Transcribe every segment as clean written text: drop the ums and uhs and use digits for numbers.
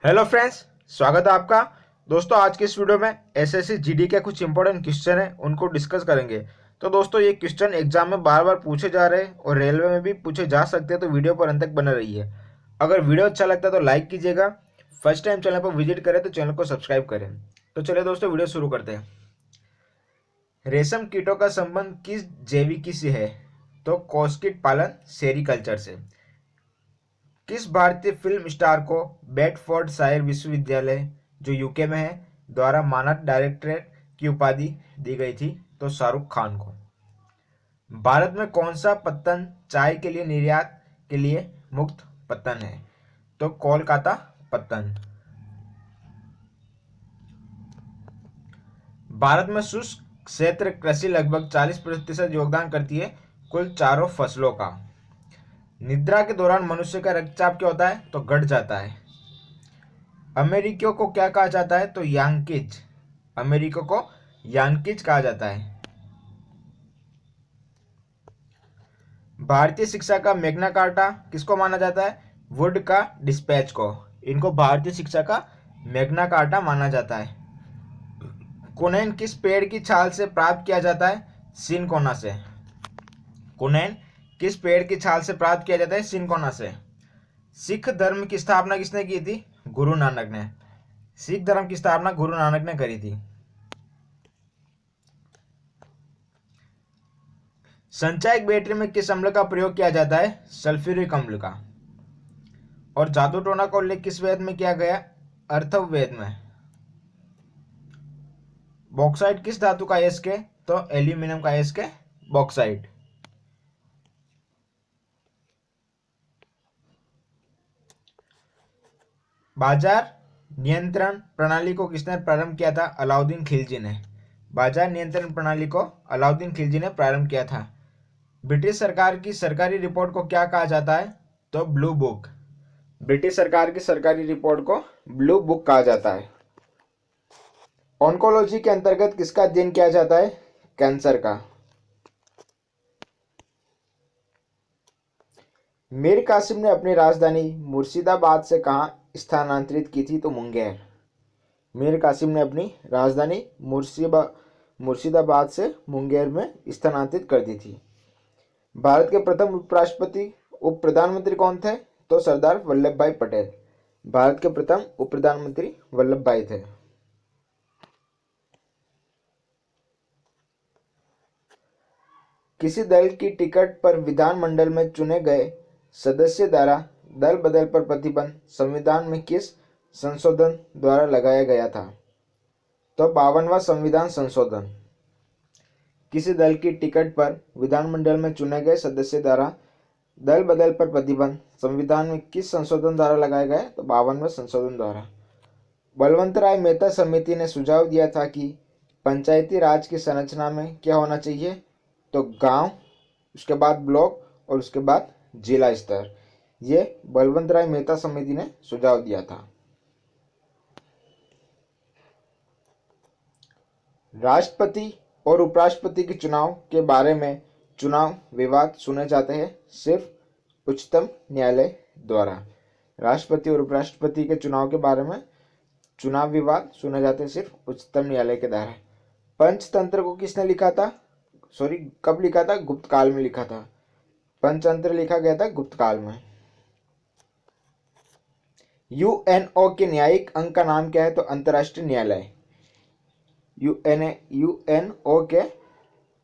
Hello friends, स्वागत है आपका। दोस्तों, आज के इस वीडियो में एसएससी जीडी के कुछ इंपॉर्टेंट क्वेश्चन हैं, उनको डिस्कस करेंगे। तो दोस्तों, ये क्वेश्चन एग्जाम में बार बार पूछे जा रहे हैं और रेलवे में भी पूछे जा सकते हैं, तो वीडियो पर अंत तक बने रहिए। अगर वीडियो अच्छा लगता है तो लाइक कीजिएगा। फर्स्ट टाइम चैनल पर विजिट करें तो चैनल को सब्सक्राइब करें। तो चलिए दोस्तों, वीडियो शुरू करते हैं। रेशम कीटों का संबंध किस जैविकी से है? तो कॉस्किट पालन सेरीकल्चर से। किस भारतीय फिल्म स्टार को बेडफोर्डशायर विश्वविद्यालय, जो यूके में है, द्वारा मानद डायरेक्टर की उपाधि दी गई थी? तो शाहरुख खान को। भारत में कौन सा पत्तन चाय के लिए निर्यात के लिए मुक्त पत्तन है? तो कोलकाता पत्तन। भारत में शुष्क क्षेत्र कृषि लगभग 40% योगदान करती है कुल चारों फसलों का। निद्रा के दौरान मनुष्य का रक्तचाप क्या होता है? तो घट जाता है। अमेरिकियों को क्या कहा जाता है? तो यांकीज। अमेरिकियों को यांकीज कहा जाता है। भारतीय शिक्षा का मैग्ना कार्टा किसको माना जाता है? वुड का डिस्पैच को। इनको भारतीय शिक्षा का मैग्ना कार्टा माना जाता है। कुनैन किस पेड़ की छाल से प्राप्त किया जाता है? सिनकोना से। कुनैन किस पेड़ की छाल से प्राप्त किया जाता है? सिनकोना से। सिख धर्म की स्थापना किसने की थी? गुरु नानक ने। सिख धर्म की स्थापना गुरु नानक ने करी थी। संचायक बैटरी में किस अम्ल का प्रयोग किया जाता है? सल्फ्यूरिक अम्ल का। और जादू टोना का उल्लेख किस वेद में किया गया? अर्थववेद में। बॉक्साइट किस धातु का अयस्क है? तो एल्यूमिनियम का अयस्क है बॉक्साइट। बाजार नियंत्रण प्रणाली को किसने प्रारंभ किया था? अलाउद्दीन खिलजी ने। बाजार नियंत्रण प्रणाली को अलाउद्दीन खिलजी ने प्रारंभ किया था। ब्रिटिश सरकार की सरकारी रिपोर्ट को क्या कहा जाता है? तो ब्लू बुक। ब्रिटिश सरकार की सरकारी रिपोर्ट को ब्लू बुक कहा जाता है। ऑन्कोलॉजी के अंतर्गत किसका अध्ययन किया जाता है? कैंसर का। मीर कासिम ने अपनी राजधानी मुर्शिदाबाद से कहां स्थानांतरित की थी? तो मुंगेर। मीर कासिम ने अपनी राजधानी मुर्शिदाबाद से मुंगेर में स्थानांतरित कर दी थी। भारत के प्रथम उपराष्ट्रपति उप प्रधानमंत्री कौन थे? तो सरदार वल्लभ भाई पटेल। भारत के प्रथम उप प्रधानमंत्री वल्लभ भाई थे। किसी दल की टिकट पर विधानमंडल में चुने गए सदस्य द्वारा दल बदल पर प्रतिबंध संविधान में किस संशोधन द्वारा लगाया गया था? तो 52वां संविधान संशोधन। किसी दल की टिकट पर विधानमंडल में चुने गए सदस्य द्वारा दल बदल पर प्रतिबंध संविधान में किस संशोधन द्वारा लगाया गया? तो 52वें संशोधन द्वारा। बलवंत राय मेहता समिति ने सुझाव दिया था कि पंचायती राज की संरचना में क्या होना चाहिए? तो गांव, उसके बाद ब्लॉक और उसके बाद जिला स्तर। ये बलवंत राय मेहता समिति ने सुझाव दिया था। राष्ट्रपति और उपराष्ट्रपति के चुनाव के बारे में चुनाव विवाद सुने जाते हैं सिर्फ उच्चतम न्यायालय द्वारा। राष्ट्रपति और उपराष्ट्रपति के चुनाव के बारे में चुनाव विवाद सुने जाते हैं सिर्फ उच्चतम न्यायालय के द्वारा। पंचतंत्र को किसने लिखा था? कब लिखा था? गुप्त काल में लिखा था। पंचतंत्र लिखा गया था गुप्त काल में। यूएनओ के न्यायिक अंग का नाम क्या है? तो अंतर्राष्ट्रीय न्यायालय। यूएनओ के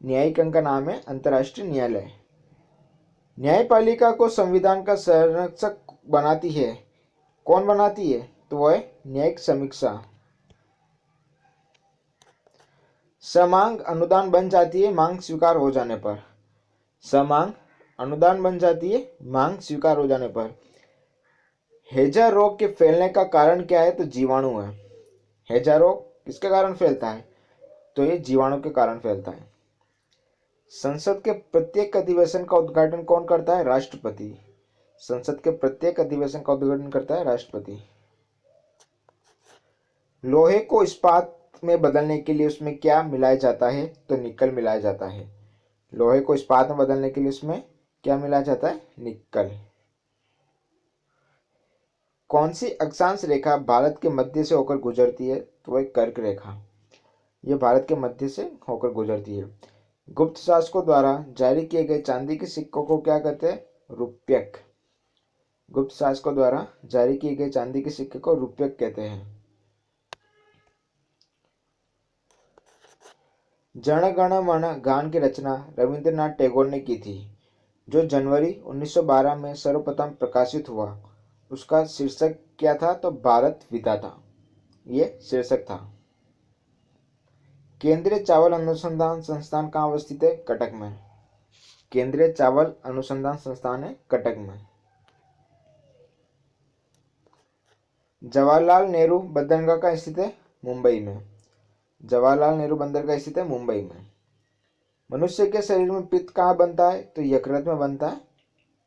न्यायिक अंग का नाम है अंतर्राष्ट्रीय न्यायालय। न्यायपालिका को संविधान का संरक्षक बनाती है, कौन बनाती है? तो वह है न्यायिक समीक्षा। समांग अनुदान बन जाती है मांग स्वीकार हो जाने पर। समांग अनुदान बन जाती है मांग स्वीकार हो जाने पर। हैजा रोग के फैलने का कारण क्या है? तो जीवाणु है। हैजा रोग किसके कारण फैलता है? तो ये जीवाणु के कारण फैलता है। संसद के प्रत्येक अधिवेशन का उद्घाटन कौन करता है? राष्ट्रपति। संसद के प्रत्येक अधिवेशन का उद्घाटन करता है राष्ट्रपति। लोहे को इस्पात में बदलने के लिए उसमें क्या मिलाया जाता है? तो निकल मिलाया जाता है। लोहे को इस्पात में बदलने के लिए उसमें क्या मिलाया जाता है? निकल। कौन सी अक्षांश रेखा भारत के मध्य से होकर गुजरती है? तो वह कर्क रेखा, ये भारत के मध्य से होकर गुजरती है। गुप्त शासकों द्वारा जारी किए गए चांदी के सिक्कों को क्या कहते हैं? रुप्यक। गुप्त शासकों द्वारा जारी किए गए चांदी के सिक्के को रुप्यक कहते हैं। जन गण मन गान की रचना रविंद्रनाथ टैगोर ने की थी, जो जनवरी 1912 में सर्वप्रथम प्रकाशित हुआ। उसका शीर्षक क्या था? तो भारत विदा था, ये शीर्षक था। केंद्रीय चावल अनुसंधान संस्थान कहाँ अवस्थित है? कटक में। केंद्रीय चावल अनुसंधान संस्थान है कटक में। जवाहरलाल नेहरू बंदरगाह कहाँ स्थित है? मुंबई में। जवाहरलाल नेहरू बंदरगाह स्थित है मुंबई में। मनुष्य के शरीर में पित्त कहाँ बनता है? तो यकृत में बनता है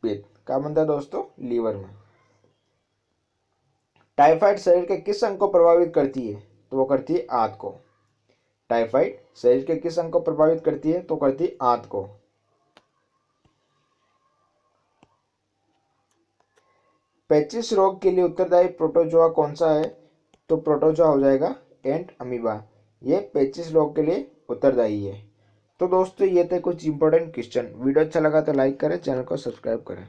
पित्त। कहाँ बनता है दोस्तों? लीवर में। टाइफाइड शरीर के किस अंग को प्रभावित करती है? तो वो करती है आंत को। टाइफाइड शरीर के किस अंग को प्रभावित करती है? तो करती है आंत को। पेचिश रोग के लिए उत्तरदायी प्रोटोजोआ कौन सा है? तो प्रोटोजोआ हो जाएगा एंट अमीबा, ये पेचिश रोग के लिए उत्तरदायी है। तो दोस्तों ये थे कुछ इंपॉर्टेंट क्वेश्चन। वीडियो अच्छा लगा तो लाइक करें, चैनल को सब्सक्राइब करें।